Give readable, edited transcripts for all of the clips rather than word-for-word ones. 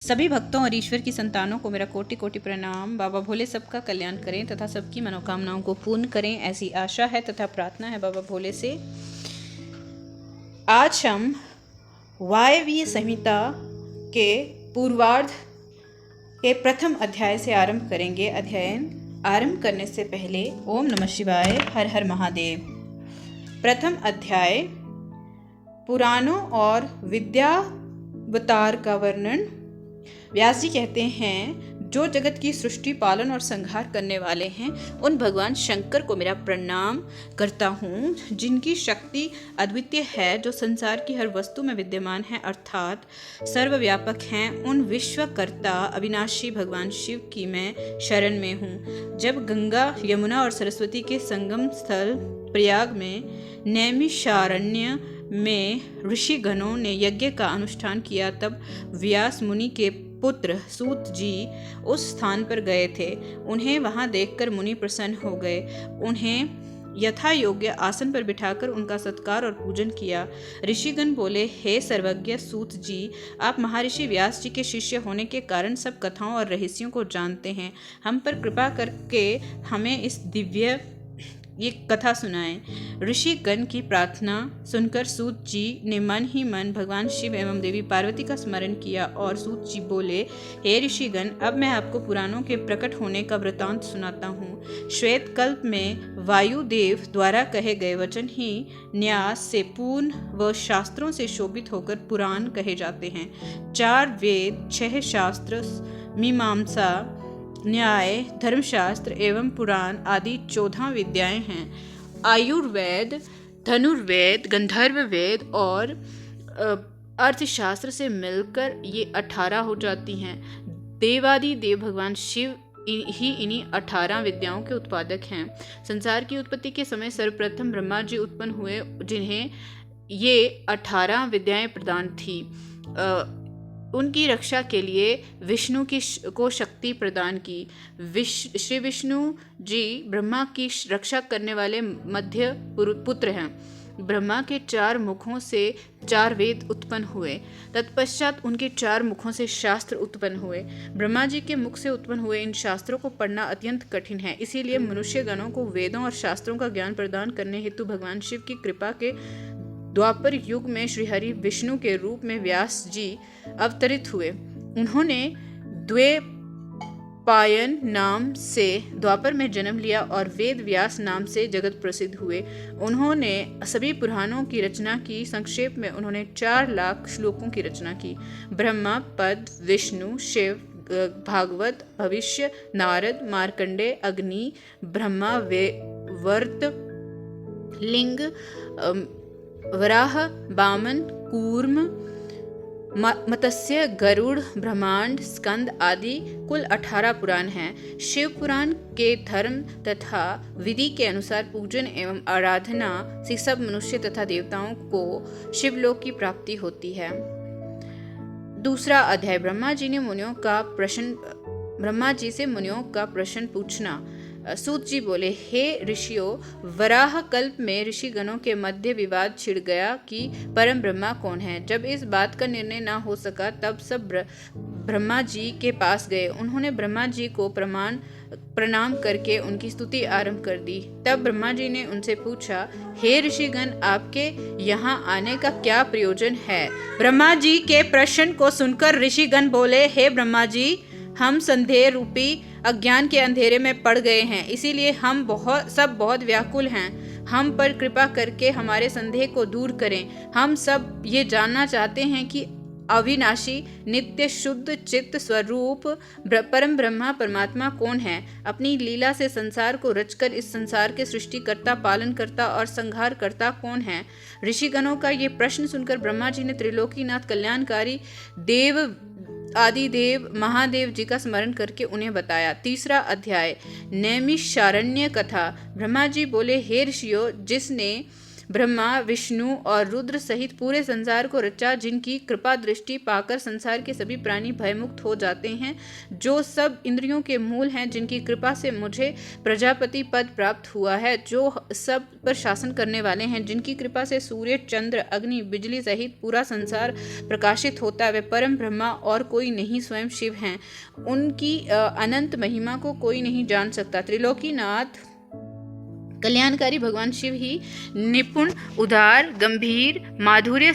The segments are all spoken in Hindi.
सभी भक्तों और ईश्वर की संतानों को मेरा कोटि कोटि प्रणाम। बाबा भोले सबका कल्याण करें तथा सबकी मनोकामनाओं को पूर्ण करें, ऐसी आशा है तथा प्रार्थना है बाबा भोले से। आज हम वायवीय संहिता के पूर्वार्ध के प्रथम अध्याय से आरंभ करेंगे। अध्ययन आरंभ करने से पहले ओम नमः शिवाय, हर हर महादेव। प्रथम अध्याय पुराणों और विद्यावतार का वर्णन। व्यास जी कहते हैं, जो जगत की सृष्टि, पालन और संहार करने वाले हैं, उन भगवान शंकर को मेरा प्रणाम करता हूँ, जिनकी शक्ति अद्वितीय है, जो संसार की हर वस्तु में विद्यमान है अर्थात सर्वव्यापक हैं। उन विश्वकर्ता अविनाशी भगवान शिव की मैं शरण में हूँ। जब गंगा, यमुना और सरस्वती के संगम स्थल प्रयाग में नैमिषारण्य में ऋषि गणों ने यज्ञ का अनुष्ठान किया, तब व्यास मुनि के पुत्र सूत जी उस स्थान पर गए थे। उन्हें वहां देखकर मुनि प्रसन्न हो गए। उन्हें यथा योग्य आसन पर बिठाकर उनका सत्कार और पूजन किया। ऋषिगण बोले, हे सर्वज्ञ सूत जी, आप महर्षि व्यास जी के शिष्य होने के कारण सब कथाओं और रहस्यों को जानते हैं। हम पर कृपा करके हमें इस दिव्य ये कथा सुनाएं। ऋषिगण की प्रार्थना सुनकर सूत जी ने मन ही मन भगवान शिव एवं देवी पार्वती का स्मरण किया और सूत जी बोले, हे ऋषिगण, अब मैं आपको पुराणों के प्रकट होने का वृतांत सुनाता हूँ। श्वेत कल्प में वायुदेव द्वारा कहे गए वचन ही न्यास से पूर्ण व शास्त्रों से शोभित होकर पुराण कहे जाते हैं। 4 वेद, 6 शास्त्र, मीमांसा, न्याय, धर्मशास्त्र एवं पुराण आदि 14 विद्याएं हैं। आयुर्वेद, धनुर्वेद, गंधर्व वेद और अर्थशास्त्र से मिलकर ये 18 हो जाती हैं। देवादि देव भगवान शिव ही इन्हीं 18 विद्याओं के उत्पादक हैं। संसार की उत्पत्ति के समय सर्वप्रथम ब्रह्मा जी उत्पन्न हुए, जिन्हें ये 18 विद्याएं प्रदान थी। उनकी रक्षा के लिए विष्णु को शक्ति प्रदान की। श्री विष्णु जी ब्रह्मा की रक्षा करने वाले मध्य पुत्र हैं। ब्रह्मा के 4 मुखों से 4 वेद उत्पन्न हुए। तत्पश्चात उनके 4 मुखों से शास्त्र उत्पन्न हुए। ब्रह्मा जी के मुख से उत्पन्न हुए इन शास्त्रों को पढ़ना अत्यंत कठिन है, इसीलिए मनुष्य गणों को वेदों और शास्त्रों का ज्ञान प्रदान करने हेतु भगवान शिव की कृपा के द्वापर युग में श्रीहरि विष्णु के रूप में व्यास जी अवतरित हुए। उन्होंने द्वैपायन नाम से द्वापर में जन्म लिया और वेद व्यास नाम से जगत प्रसिद्ध हुए। उन्होंने सभी पुराणों की रचना की। संक्षेप में उन्होंने 4 लाख श्लोकों की रचना की। ब्रह्मा, पद, विष्णु, शिव, भागवत, भविष्य, नारद, मार्कंडे, अग्नि, ब्रह्मा, वर्त, लिंग, वराह, वामन, कूर्म, मत्स्य, गरुड़, ब्रह्मांड, स्कंद आदि कुल 18 पुराण हैं। शिव पुराण के धर्म तथा विधि के अनुसार पूजन एवं आराधना से सब मनुष्य तथा देवताओं को शिवलोक की प्राप्ति होती है। दूसरा अध्याय ब्रह्मा जी से मुनियों का प्रश्न पूछना। सूत जी बोले, हे ऋषियों, वराह कल्प में ऋषि गणों के मध्य विवाद छिड़ गया कि परम ब्रह्मा कौन है। जब इस बात का निर्णय न हो सका, तब सब ब्रह्मा जी के पास गए। उन्होंने ब्रह्मा जी को प्रणाम करके उनकी स्तुति आरंभ कर दी। तब ब्रह्मा जी ने उनसे पूछा, हे ऋषिगण, आपके यहाँ आने का क्या प्रयोजन है। ब्रह्मा जी के प्रश्न को सुनकर ऋषिगण बोले, हे ब्रह्मा जी, हम संदेह रूपी अज्ञान के अंधेरे में पड़ गए हैं, इसीलिए हम बहुत व्याकुल हैं। हम पर कृपा करके हमारे संदेह को दूर करें। हम सब ये जानना चाहते हैं कि अविनाशी, नित्य, शुद्ध चित्त स्वरूप परम ब्रह्मा परमात्मा कौन है। अपनी लीला से संसार को रचकर इस संसार के सृष्टिकर्ता, पालनकर्ता और संहारकर्ता कौन है। ऋषिगणों का ये प्रश्न सुनकर ब्रह्मा जी ने त्रिलोकीनाथ, कल्याणकारी देव आदिदेव महादेव जी का स्मरण करके उन्हें बताया। तीसरा अध्याय नैमिषारण्य कथा। ब्रह्मा जी बोले, हे ऋषियों, जिसने ब्रह्मा, विष्णु और रुद्र सहित पूरे संसार को रचा, जिनकी कृपा दृष्टि पाकर संसार के सभी प्राणी भयमुक्त हो जाते हैं, जो सब इंद्रियों के मूल हैं, जिनकी कृपा से मुझे प्रजापति पद प्राप्त हुआ है, जो सब पर शासन करने वाले हैं, जिनकी कृपा से सूर्य, चंद्र, अग्नि, बिजली सहित पूरा संसार प्रकाशित होता है, वे परम ब्रह्मा और कोई नहीं स्वयं शिव हैं। उनकी अनंत महिमा को कोई नहीं जान सकता। त्रिलोकीनाथ कल्याणकारी भगवान शिव ही निपुण, उदार, गंभीर, माधुर्य,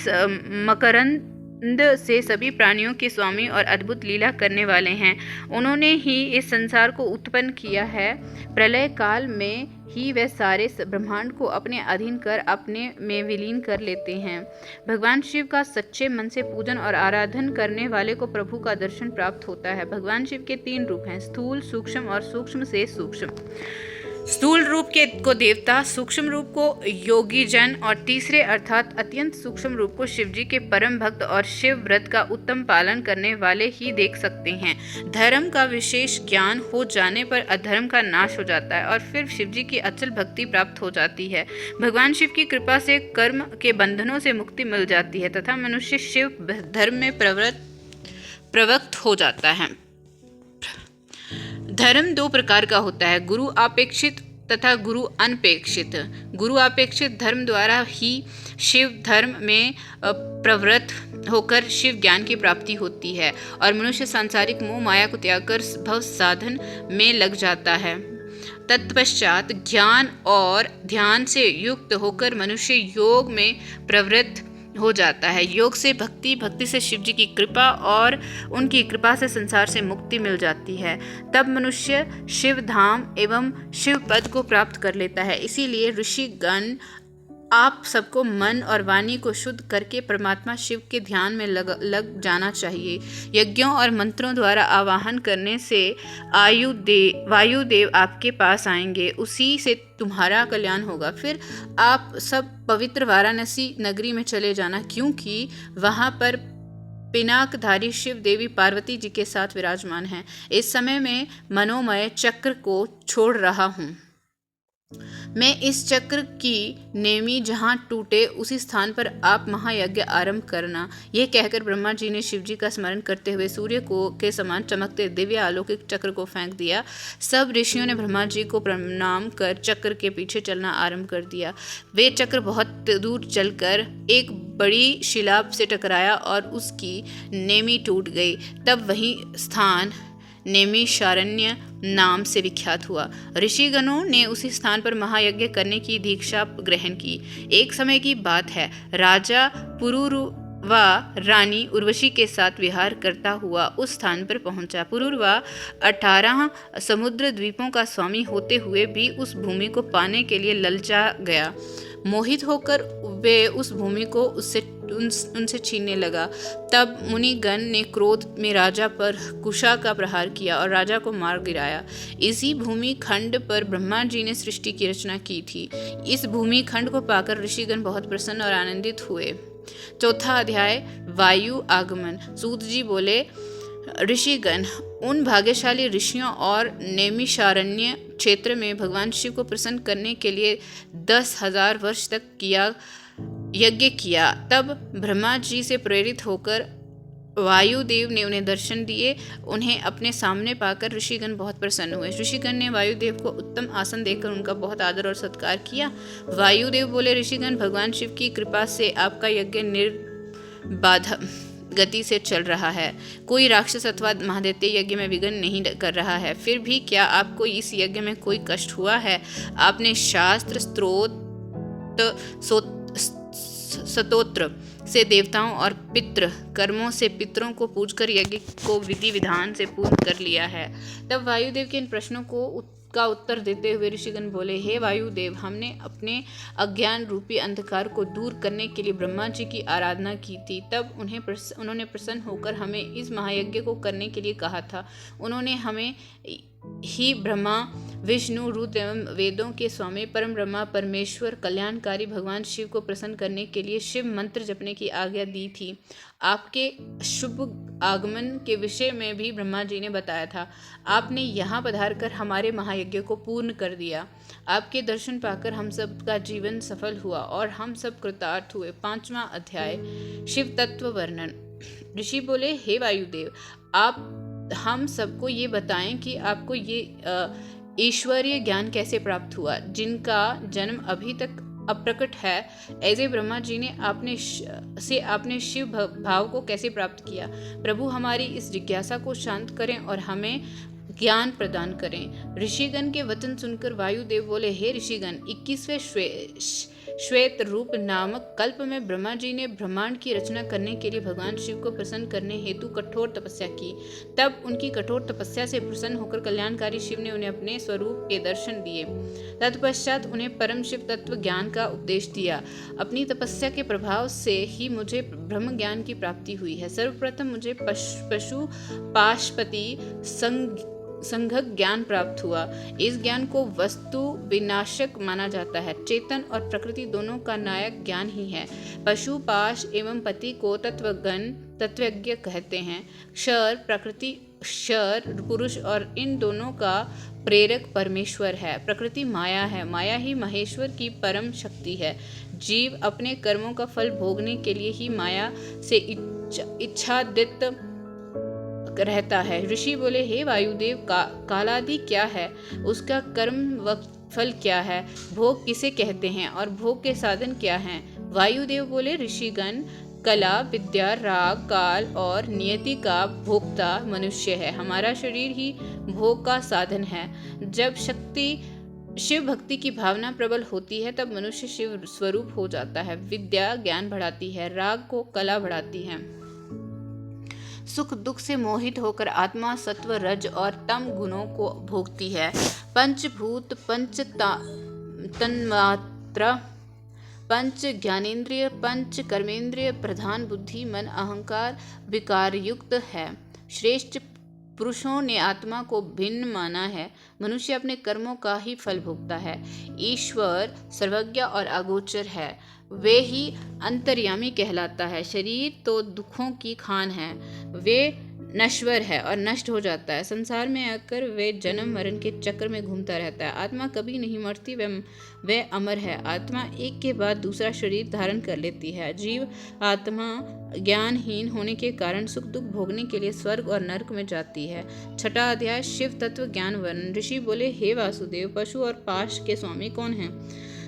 मकरंद से सभी प्राणियों के स्वामी और अद्भुत लीला करने वाले हैं। उन्होंने ही इस संसार को उत्पन्न किया है। प्रलय काल में ही वे सारे ब्रह्मांड को अपने अधीन कर अपने में विलीन कर लेते हैं। भगवान शिव का सच्चे मन से पूजन और आराधन करने वाले को प्रभु का दर्शन प्राप्त होता है। भगवान शिव के 3 रूप हैं, स्थूल, सूक्ष्म और सूक्ष्म से सूक्ष्म। स्थूल रूप को देवता, सूक्ष्म रूप को योगी जन और तीसरे अर्थात अत्यंत सूक्ष्म रूप को शिवजी के परम भक्त और शिव व्रत का उत्तम पालन करने वाले ही देख सकते हैं। धर्म का विशेष ज्ञान हो जाने पर अधर्म का नाश हो जाता है और फिर शिवजी की अचल भक्ति प्राप्त हो जाती है। भगवान शिव की कृपा से कर्म के बंधनों से मुक्ति मिल जाती है तथा मनुष्य शिव धर्म में प्रवृत्त हो जाता है। धर्म 2 प्रकार का होता है, गुरु अपेक्षित तथा गुरु अनपेक्षित। गुरु अपेक्षित धर्म द्वारा ही शिव धर्म में प्रवृत्त होकर शिव ज्ञान की प्राप्ति होती है और मनुष्य सांसारिक मोह माया को त्याग कर भव साधन में लग जाता है। तत्पश्चात ज्ञान और ध्यान से युक्त होकर मनुष्य योग में प्रवृत्त हो जाता है। योग से भक्ति, भक्ति से शिव जी की कृपा और उनकी कृपा से संसार से मुक्ति मिल जाती है। तब मनुष्य शिव धाम एवं शिव पद को प्राप्त कर लेता है। इसीलिए ऋषिगण आप सबको मन और वाणी को शुद्ध करके परमात्मा शिव के ध्यान में लग जाना चाहिए। यज्ञों और मंत्रों द्वारा आवाहन करने से वायुदेव आपके पास आएंगे, उसी से तुम्हारा कल्याण होगा। फिर आप सब पवित्र वाराणसी नगरी में चले जाना, क्योंकि वहाँ पर पिनाकधारी शिव देवी पार्वती जी के साथ विराजमान हैं। इस समय मैं मनोमय चक्र को छोड़ रहा हूँ। मैं इस चक्र की नेमी जहाँ टूटे उसी स्थान पर आप महायज्ञ आरंभ करना। यह कहकर ब्रह्मा जी ने शिव जी का स्मरण करते हुए सूर्य को के समान चमकते दिव्य अलौकिक चक्र को फेंक दिया। सब ऋषियों ने ब्रह्मा जी को प्रणाम कर चक्र के पीछे चलना आरंभ कर दिया। वे चक्र बहुत दूर चलकर एक बड़ी शिला से टकराया और उसकी नेमी टूट गई। तब वही स्थान नैमिषारण्य नाम से विख्यात हुआ। ऋषिगणों ने उसी स्थान पर महायज्ञ करने की दीक्षा ग्रहण की। एक समय की बात है, राजा पुरुरवा रानी उर्वशी के साथ विहार करता हुआ उस स्थान पर पहुंचा। पुरुरवा 18 समुद्र द्वीपों का स्वामी होते हुए भी उस भूमि को पाने के लिए ललचा गया। मोहित होकर वे उस भूमि को उनसे छीनने लगा। तब मुनिगण ने क्रोध में राजा पर कुशा का प्रहार किया और राजा को मार गिराया। इसी भूमि खंड पर ब्रह्मा जी ने सृष्टि की रचना की थी। इस भूमि खंड को पाकर ऋषिगण बहुत प्रसन्न और आनंदित हुए। 4था अध्याय, वायु आगमन। सूत जी बोले, ऋषिगण उन भाग्यशाली ऋषियों और नैमिषारण्य क्षेत्र में भगवान शिव को प्रसन्न करने के लिए 10,000 वर्ष तक यज्ञ किया। तब ब्रह्मा जी से प्रेरित होकर वायुदेव ने उन्हें दर्शन दिए। उन्हें अपने सामने पाकर ऋषिगण बहुत प्रसन्न हुए। ऋषिगण ने वायुदेव को उत्तम आसन देकर उनका बहुत आदर और सत्कार किया। वायुदेव बोले, ऋषिगण भगवान शिव की कृपा से आपका यज्ञ निर्बाध गति से चल रहा है। कोई राक्षस अथवा महादैत्य यज्ञ में विघ्न नहीं कर रहा है। फिर भी क्या आपको इस यज्ञ में कोई कष्ट हुआ है? आपने शास्त्र, स्तोत्र से देवताओं और पितृ कर्मों से पितरों को पूजकर यज्ञ को विधि विधान से पूर्ण कर लिया है। तब वायुदेव के इन प्रश्नों का उत्तर देते हुए ऋषिगण बोले, हे वायुदेव, हमने अपने अज्ञान रूपी अंधकार को दूर करने के लिए ब्रह्मा जी की आराधना की थी। तब उन्होंने प्रसन्न होकर हमें इस महायज्ञ को करने के लिए कहा था। उन्होंने हमें ही ब्रह्मा विष्णु रुद्र एवं वेदों के स्वामी परम ब्रह्मा परमेश्वर कल्याणकारी भगवान शिव को प्रसन्न करने के लिए शिव मंत्र जपने की आज्ञा दी थी। आपके शुभ आगमन के विषय में भी ब्रह्मा जी ने बताया था। आपने यहाँ पधार कर हमारे महायज्ञ को पूर्ण कर दिया। आपके दर्शन पाकर हम सब का जीवन सफल हुआ और हम सब कृतार्थ हुए। 5वां अध्याय शिव तत्व वर्णन। ऋषि बोले, हे वायुदेव, आप हम सबको ये बताएं कि आपको ये ईश्वरीय ज्ञान कैसे प्राप्त हुआ, जिनका जन्म अभी तक अप्रकट है। ऐसे ब्रह्मा जी ने आपने शिव भाव को कैसे प्राप्त किया। प्रभु, हमारी इस जिज्ञासा को शांत करें और हमें ज्ञान प्रदान करें। ऋषिगण के वचन सुनकर वायुदेव बोले, हे ऋषिगण, 21वें श्वेत रूप नामक कल्प में ब्रह्मा जी ने ब्रह्मांड की रचना करने के लिए भगवान शिव को प्रसन्न करने हेतु कठोर तपस्या की। तब उनकी कठोर तपस्या से प्रसन्न होकर कल्याणकारी शिव ने उन्हें अपने स्वरूप के दर्शन दिए। तत्पश्चात उन्हें परम शिव तत्व ज्ञान का उपदेश दिया। अपनी तपस्या के प्रभाव से ही मुझे ब्रह्म ज्ञान की प्राप्ति हुई है। सर्वप्रथम मुझे पशु पाशुपति संघक ज्ञान प्राप्त हुआ। इस ज्ञान को वस्तु विनाशक माना जाता है। चेतन और प्रकृति दोनों का नायक ज्ञान ही है। पशु पाश एवं पति को तत्वज्ञ कहते हैं। क्षर प्रकृति, क्षर पुरुष और इन दोनों का प्रेरक परमेश्वर है। प्रकृति माया है। माया ही महेश्वर की परम शक्ति है। जीव अपने कर्मों का फल भोगने के लिए ही माया से इच्छादित रहता है। ऋषि बोले, हे वायुदेव, कालादि क्या है, उसका कर्म व फल क्या है, भोग किसे कहते हैं और भोग के साधन क्या हैं। वायुदेव बोले, ऋषिगण, कला, विद्या, राग, काल और नियति का भोक्ता मनुष्य है। हमारा शरीर ही भोग का साधन है। जब शिव भक्ति की भावना प्रबल होती है तब मनुष्य शिव स्वरूप हो जाता है। विद्या ज्ञान बढ़ाती है, राग को कला बढ़ाती है। सुख दुख से मोहित होकर आत्मा सत्व रज और तम गुणों को भोगती है। पंचभूत, पंच तन्मात्रा, पंच ज्ञानेन्द्रिय, पंच कर्मेंद्रिय प्रधान बुद्धि मन अहंकार विकार युक्त है। श्रेष्ठ पुरुषों ने आत्मा को भिन्न माना है। मनुष्य अपने कर्मों का ही फल भोगता है। ईश्वर सर्वज्ञ और अगोचर है। वे ही अंतर्यामी कहलाता है। शरीर तो दुखों की खान है। वे नश्वर है और नष्ट हो जाता है। संसार में आकर वे जन्म मरण के चक्र में घूमता रहता है। आत्मा कभी नहीं मरती, वे अमर है। आत्मा एक के बाद दूसरा शरीर धारण कर लेती है। जीव आत्मा ज्ञानहीन होने के कारण सुख दुख भोगने के लिए स्वर्ग और नरक में जाती है। 6वां अध्याय शिव तत्व ज्ञान वर्णन। ऋषि बोले, हे वासुदेव, पशु और पाश के स्वामी कौन हैं।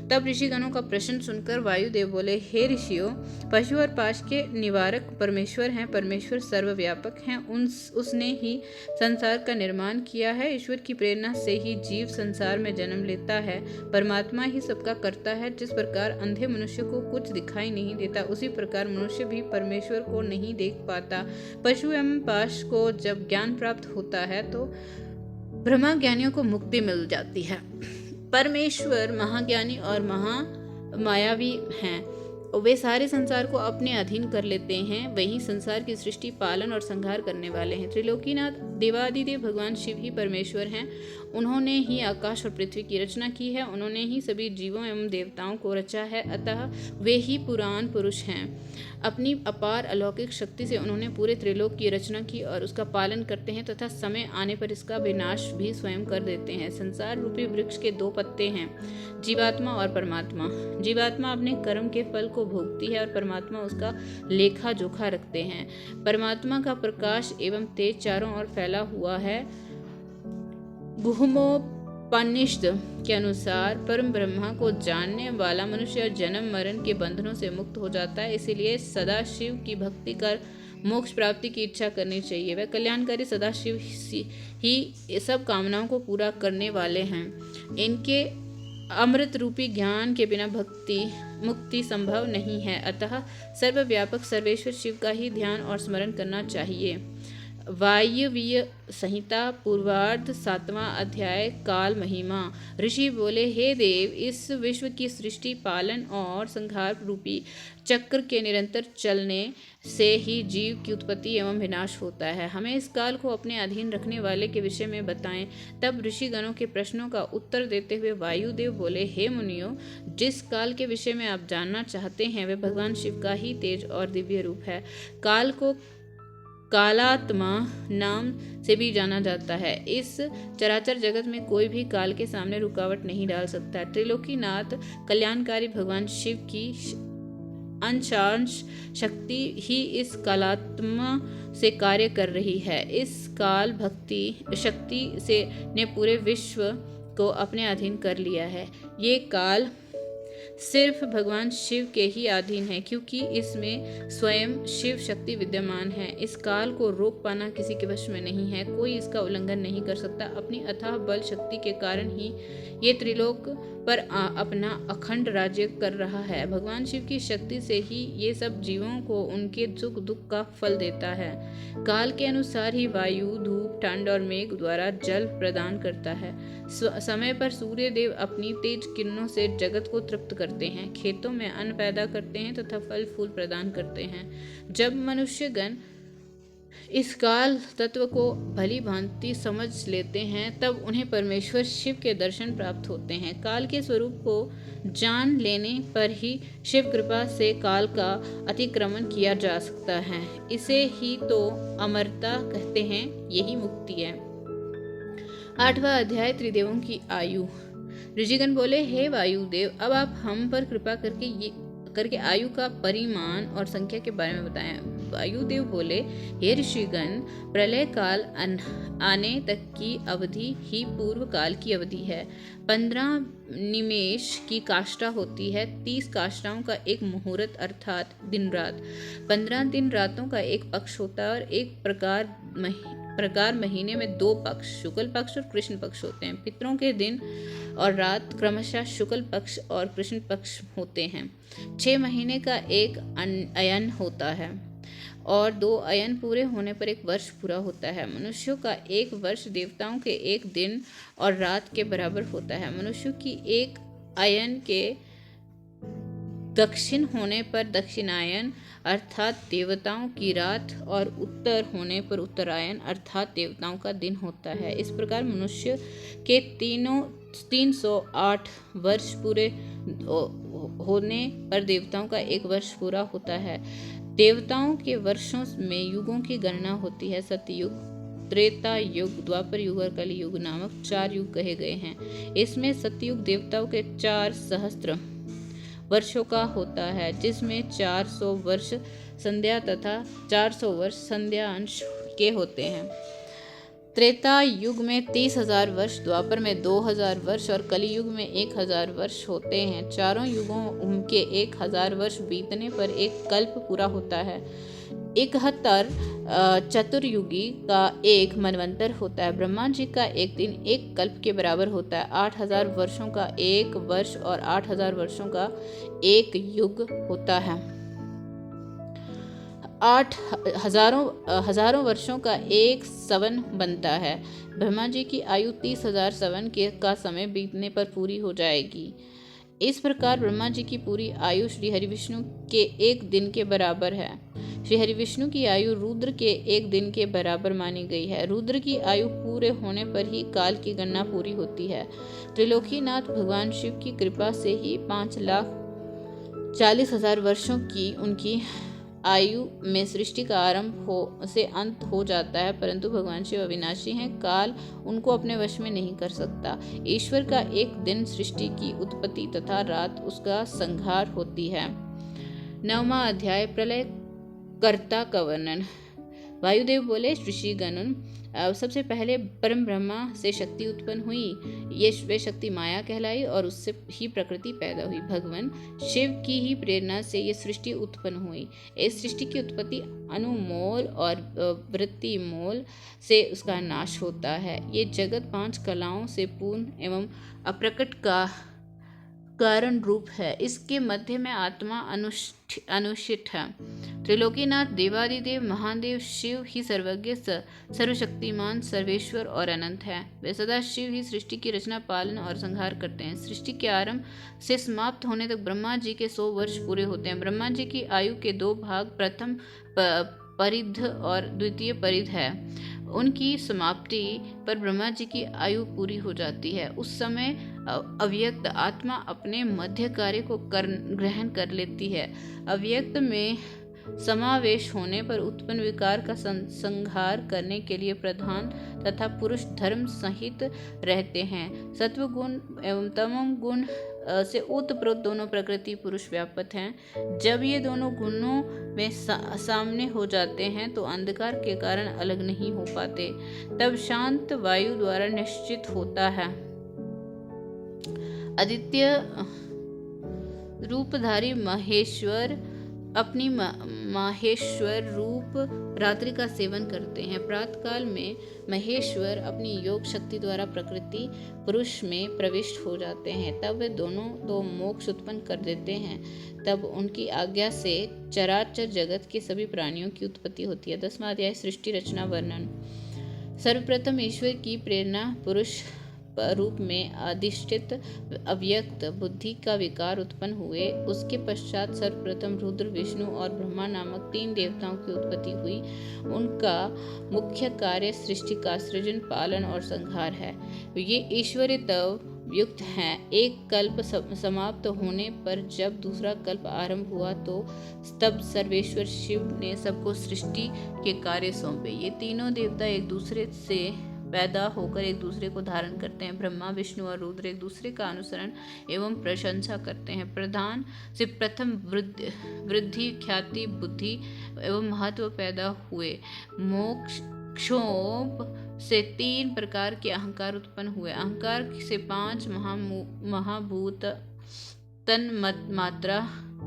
तब ऋषिगणों का प्रश्न सुनकर वायुदेव बोले, हे ऋषियों, पशु और पाश के निवारक परमेश्वर हैं। परमेश्वर सर्वव्यापक हैं। उसने ही संसार का निर्माण किया है। ईश्वर की प्रेरणा से ही जीव संसार में जन्म लेता है। परमात्मा ही सबका करता है। जिस प्रकार अंधे मनुष्य को कुछ दिखाई नहीं देता, उसी प्रकार मनुष्य भी परमेश्वर को नहीं देख पाता। पशु एवं पाश को जब ज्ञान प्राप्त होता है तो ब्रह्मा ज्ञानियों को मुक्ति मिल जाती है। परमेश्वर महाज्ञानी और महामायावी हैं। वे सारे संसार को अपने अधीन कर लेते हैं। वही संसार की सृष्टि, पालन और संहार करने वाले हैं। त्रिलोकीनाथ देवादिदेव भगवान शिव ही परमेश्वर हैं। उन्होंने ही आकाश और पृथ्वी की रचना की है। उन्होंने ही सभी जीवों एवं देवताओं को रचा है। अतः वे ही पुराण पुरुष हैं। अपनी अपार अलौकिक शक्ति से उन्होंने पूरे त्रिलोक की रचना की और उसका पालन करते हैं तथा समय आने पर इसका विनाश भी स्वयं कर देते हैं। संसार रूपी वृक्ष के 2 पत्ते हैं, जीवात्मा और परमात्मा। जीवात्मा अपने कर्म के फल को भोगती है और परमात्मा उसका लेखा जोखा रखते हैं। परमात्मा का प्रकाश एवं तेज चारों ओर फैला हुआ है। गुह्मोपनिषद के अनुसार परम ब्रह्मा को जानने वाला मनुष्य जन्म मरण के बंधनों से मुक्त हो जाता है। इसीलिए सदा शिव की भक्ति कर मोक्ष प्राप्ति की इच्छा करनी चाहिए। वह कल्याणकारी सदा शिव ही सब कामनाओं को पूरा करने वाले हैं। इनके अमृत रूपी ज्ञान के बिना मुक्ति संभव नहीं है। अतः सर्वव्यापक सर्वेश्वर शिव का ही ध्यान और स्मरण करना चाहिए। वायव्य संहिता पूर्वार्ध 7वां अध्याय काल महिमा। ऋषि बोले, हे देव, इस विश्व की सृष्टि, पालन और संहार रूपी चक्र के निरंतर चलने से ही जीव की उत्पत्ति एवं विनाश होता है। हमें इस काल को अपने अधीन रखने वाले के विषय में बताएं। तब ऋषिगणों के प्रश्नों का उत्तर देते हुए वायुदेव बोले, हे मुनियों, जिस काल के विषय में आप जानना चाहते हैं वह भगवान शिव का ही तेज और दिव्य रूप है। काल को कालात्मा नाम से भी जाना जाता है। इस चराचर जगत में कोई भी काल के सामने रुकावट नहीं डाल सकता। त्रिलोकीनाथ कल्याणकारी भगवान शिव की अंशांश शक्ति ही इस कालात्मा से कार्य कर रही है। इस काल भक्ति शक्ति से ने पूरे विश्व को अपने अधीन कर लिया है। ये काल सिर्फ भगवान शिव के ही अधीन है, क्योंकि इसमें स्वयं शिव शक्ति विद्यमान है। इस काल को रोक पाना किसी के वश में नहीं है। कोई इसका उल्लंघन नहीं कर सकता। अपनी अथाह बल शक्ति के कारण ही ये त्रिलोक पर अपना अखंड राज्य कर रहा है। भगवान शिव की शक्ति से ही ये सब जीवों को उनके सुख दुख का फल देता है। काल के अनुसार ही वायु, धूप, ठंड और मेघ द्वारा जल प्रदान करता है। समय पर सूर्य देव अपनी तेज किरणों से जगत को तृप्त करते हैं, खेतों में अन्न पैदा करते हैं तथा फल फूल प्रदान करते हैं। जब मनुष्यगण इस काल तत्व को भली भांति समझ लेते हैं, तब उन्हें परमेश्वर शिव के दर्शन प्राप्त होते हैं। काल के स्वरूप को जान लेने पर ही शिव कृपा से काल का अतिक्रमण किया जा सकता है। इसे ही तो अमरता कहते हैं, यही मुक्ति है। 8वां अध्याय त्रिदेवों की आयु। ऋषिगण बोले, हे वायुदेव, अब आप हम पर कृपा करके आयु का परिमाण और संख्या के बारे में बताएं। वायुदेव बोले, हे ऋषिगण, प्रलय काल आने तक की अवधि ही पूर्व काल की अवधि है। 15 निमेष की काष्ठा होती है। 30 काष्ठाओं का एक मुहूर्त अर्थात दिन रात। 15 दिन रातों का एक पक्ष होता है और एक प्रकार महीने में 2 पक्ष, शुक्ल पक्ष और कृष्ण पक्ष होते हैं। पितरों के दिन और रात क्रमशः शुक्ल पक्ष और कृष्ण पक्ष होते हैं। 6 महीने का एक अयन होता है और 2 अयन पूरे होने पर 1 वर्ष पूरा होता है। मनुष्यों का 1 वर्ष देवताओं के 1 दिन और रात के बराबर होता है। मनुष्यों की 1 अयन के दक्षिण होने पर दक्षिणायन अर्थात देवताओं की रात और उत्तर होने पर उत्तरायण अर्थात देवताओं का दिन होता है। इस प्रकार मनुष्य के 308 वर्ष पूरे होने पर देवताओं का 1 वर्ष पूरा होता है। देवताओं के वर्षों में युगों की गणना होती है। सतयुग, त्रेता युग, द्वापर युग और कली युग नामक 4 युग कहे गए हैं। इसमें सतयुग देवताओं के 4 सहस्त्र वर्षों का होता है, जिसमें 400 वर्ष संध्या तथा 400 वर्ष संध्या अंश के होते हैं। त्रेता युग में 30,000 वर्ष, द्वापर में 2,000 वर्ष और कली युग में 1,000 वर्ष होते हैं। चारों युगों के 1,000 वर्ष बीतने पर एक कल्प पूरा होता है। 71 चतुर्युगी का एक मनवंतर होता है। ब्रह्मा जी का एक दिन 1 कल्प के बराबर होता है। 8,000 वर्षों का 1 वर्ष और 8,000 वर्षों का 1 युग होता है। 8,000 वर्षों का 1 सवन बनता है। ब्रह्मा जी की आयु 30,000 सवन का समय बीतने पर पूरी हो जाएगी। इस प्रकार ब्रह्मा जी की पूरी आयु श्री हरिविष्णु के 1 दिन के बराबर है। श्री हरिविष्णु की आयु रुद्र के 1 दिन के बराबर मानी गई है। रुद्र की आयु पूरे होने पर ही काल की गणना पूरी होती है। त्रिलोकीनाथ भगवान शिव की कृपा से ही 5,40,000 वर्षों की उनकी आयु में सृष्टि का आरंभ से अंत हो जाता है, परंतु भगवान शिव अविनाशी हैं। काल उनको अपने वश में नहीं कर सकता। ईश्वर का 1 दिन सृष्टि की उत्पत्ति तथा रात उसका संहार होती है। 9वां अध्याय प्रलय कर्ता का वर्णन। वायुदेव बोले, ऋषिगण, सबसे पहले परम ब्रह्मा से शक्ति उत्पन्न हुई। ये वे शक्ति माया कहलाई और उससे ही प्रकृति पैदा हुई। भगवान शिव की ही प्रेरणा से ये सृष्टि उत्पन्न हुई। इस सृष्टि की उत्पत्ति अनुमोल और वृत्तिमोल से उसका नाश होता है। ये जगत 5 कलाओं से पूर्ण एवं अप्रकट कारण रूप है। इसके मध्य में आत्मा अनुष्ठित है। त्रिलोकीनाथ देवादिदेव महादेव शिव ही सर्वज्ञ, सर्वशक्तिमान, सर्वेश्वर और अनंत है। वे सदा शिव ही सृष्टि की रचना, पालन और संहार करते हैं। सृष्टि के आरंभ से समाप्त होने तक ब्रह्मा जी के 100 वर्ष पूरे होते हैं। ब्रह्मा जी की आयु के 2 भाग, प्रथम परिध और द्वितीय परिध है। उनकी समाप्ति पर ब्रह्मा जी की आयु पूरी हो जाती है। उस समय अव्यक्त आत्मा अपने मध्य कार्य को ग्रहण कर लेती है। अव्यक्त में समावेश होने पर उत्पन्न विकार का संहार करने के लिए प्रधान तथा पुरुष धर्म सहित रहते हैं। सत्व गुण एवं तमो गुण से ओतप्रोत दोनों प्रकृति पुरुष व्यापक हैं। जब ये दोनों गुणों में सामने हो जाते हैं तो अंधकार के कारण अलग नहीं हो पाते। तब शांत वायु द्वारा निश्चित होता है। आदित्य रूपधारी महेश्वर अपनी माहेश्वर रूप रात्रि का सेवन करते हैं। प्रातःकाल में महेश्वर अपनी योग शक्ति द्वारा प्रकृति पुरुष में प्रविष्ट हो जाते हैं। तब वे दोनों तो मोक्ष उत्पन्न कर देते हैं। तब उनकी आज्ञा से चराचर जगत के सभी प्राणियों की उत्पत्ति होती है। 10वां अध्याय सृष्टि रचना वर्णन। सर्वप्रथम ईश्वर की प्रेरणा पुरुष रूप में अधिष्ठित अव्यक्त बुद्धि का विकार उत्पन्न हुए। उसके पश्चात सर्वप्रथम रुद्र, विष्णु और ब्रह्मा नामक 3 देवताओं की उत्पत्ति हुई। उनका मुख्य कार्य सृष्टि का सृजन, पालन और संहार है। ये ईश्वरीयत्व युक्त हैं। एक कल्प समाप्त होने पर जब दूसरा कल्प आरंभ हुआ तो तब सर्वेश्वर शिव ने सबको सृष्टि के कार्य सौंपे। ये तीनों देवता एक दूसरे से पैदा होकर एक दूसरे को धारण करते हैं। ब्रह्मा, विष्णु और रुद्र एक दूसरे का अनुसरण एवं प्रशंसा करते हैं। प्रधान से प्रथम वृद्धि, ख्याति, बुद्धि एवं महत्व पैदा हुए। मोक्ष क्षोभ से 3 प्रकार के अहंकार उत्पन्न हुए। अहंकार से 5 महाभूत तन मात्रा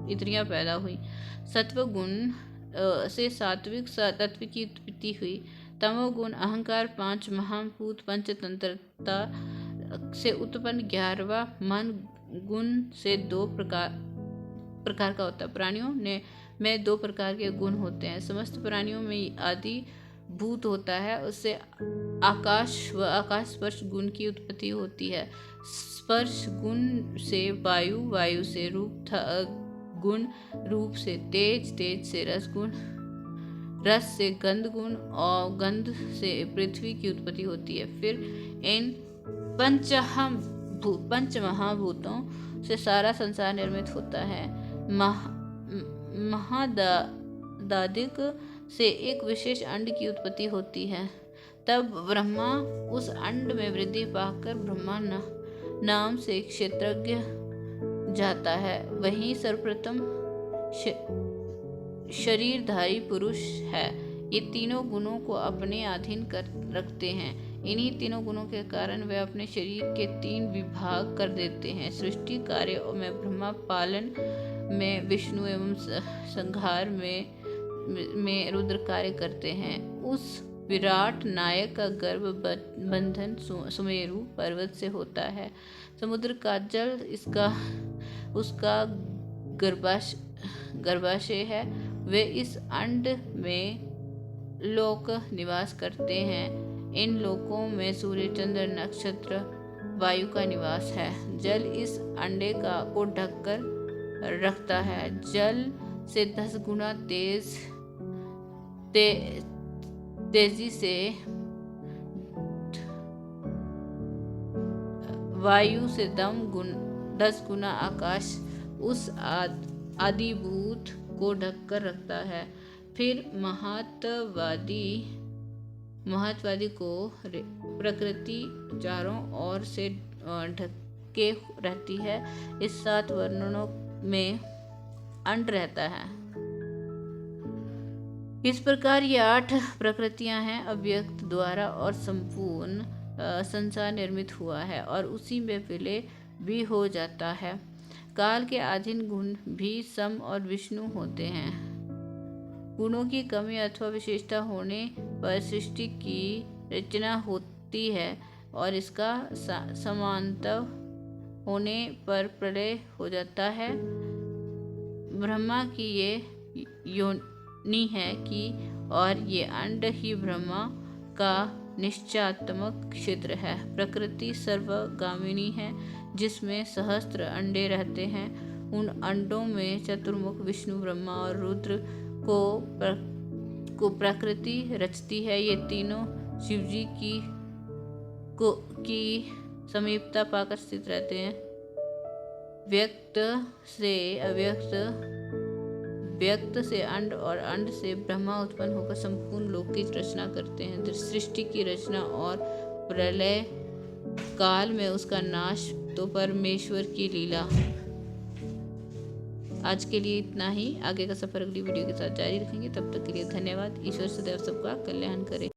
इंद्रियां पैदा हुई। सत्व गुण से सात्विक तत्व की उत्पत्ति हुई। तमोगुण अहंकार 5 महाभूत पंचतंत्रता से उत्पन्न 11वां मन गुण से 2 प्रकार का होता है। प्राणियों में 2 प्रकार के गुण होते हैं। समस्त प्राणियों में आदि भूत होता है, उससे आकाश व आकाश स्पर्श गुण की उत्पत्ति होती है। स्पर्श गुण से वायु, वायु से रूप गुण, रूप से तेज, तेज से रस गुण, रस से गंध गुण और गंध से पृथ्वी की उत्पत्ति होती है। फिर इन पंच महाभूतों से सारा संसार निर्मित होता है। महादादिक से एक विशेष अंड की उत्पत्ति होती है। तब ब्रह्मा उस अंड में वृद्धि पाकर ब्रह्मा नाम से क्षेत्रज्ञ जाता है। वही सर्वप्रथम शरीरधारी पुरुष है। ये तीनों गुणों को अपने अधीन कर रखते हैं। इन्हीं तीनों गुणों के कारण वे अपने शरीर के 3 विभाग कर देते हैं। सृष्टि कार्य में ब्रह्मा, पालन में विष्णु एवं संहार में रुद्र कार्य करते हैं। उस विराट नायक का गर्भ बंधन सुमेरु पर्वत से होता है। समुद्र का जल उसका गर्भाशय है। वे इस अंड में लोक निवास करते हैं। इन लोकों में सूर्य, चंद्र, नक्षत्र, वायु का निवास है। जल इस अंडे को ढककर रखता है। जल से 10 गुना तेजी से वायु से 10 गुना आकाश उस आदिभूत को ढककर रखता है। फिर महत्वादी को प्रकृति चारों ओर से ढके रहती है। इस 7 वर्णों में अंड रहता है। इस प्रकार ये 8 प्रकृतियां हैं। अव्यक्त द्वारा और संपूर्ण संसार निर्मित हुआ है और उसी में विलय भी हो जाता है। काल के अधीन गुण भी सम और विष्णु होते हैं। गुणों की कमी अथवा विशेषता होने पर सृष्टि की रचना होती है और इसका समानता होने पर प्रलय हो जाता है। ब्रह्मा की ये योनि है कि और ये अंड ही ब्रह्मा का निश्चयात्मक क्षेत्र है। प्रकृति सर्वगामिनी है, जिसमें सहस्त्र अंडे रहते हैं। उन अंडों में चतुर्मुख विष्णु, ब्रह्मा और रुद्र को प्रकृति रचती है। ये तीनों शिवजी की समीपता पाकर स्थित रहते हैं। व्यक्त से अव्यक्त, व्यक्त से अंड और अंड से ब्रह्मा उत्पन्न होकर संपूर्ण लोक की रचना करते हैं। सृष्टि की रचना और प्रलय काल में उसका नाश तो परमेश्वर की लीला। आज के लिए इतना ही। आगे का सफर अगली वीडियो के साथ जारी रखेंगे। तब तक के लिए धन्यवाद। ईश्वर सदैव सबका कल्याण करे।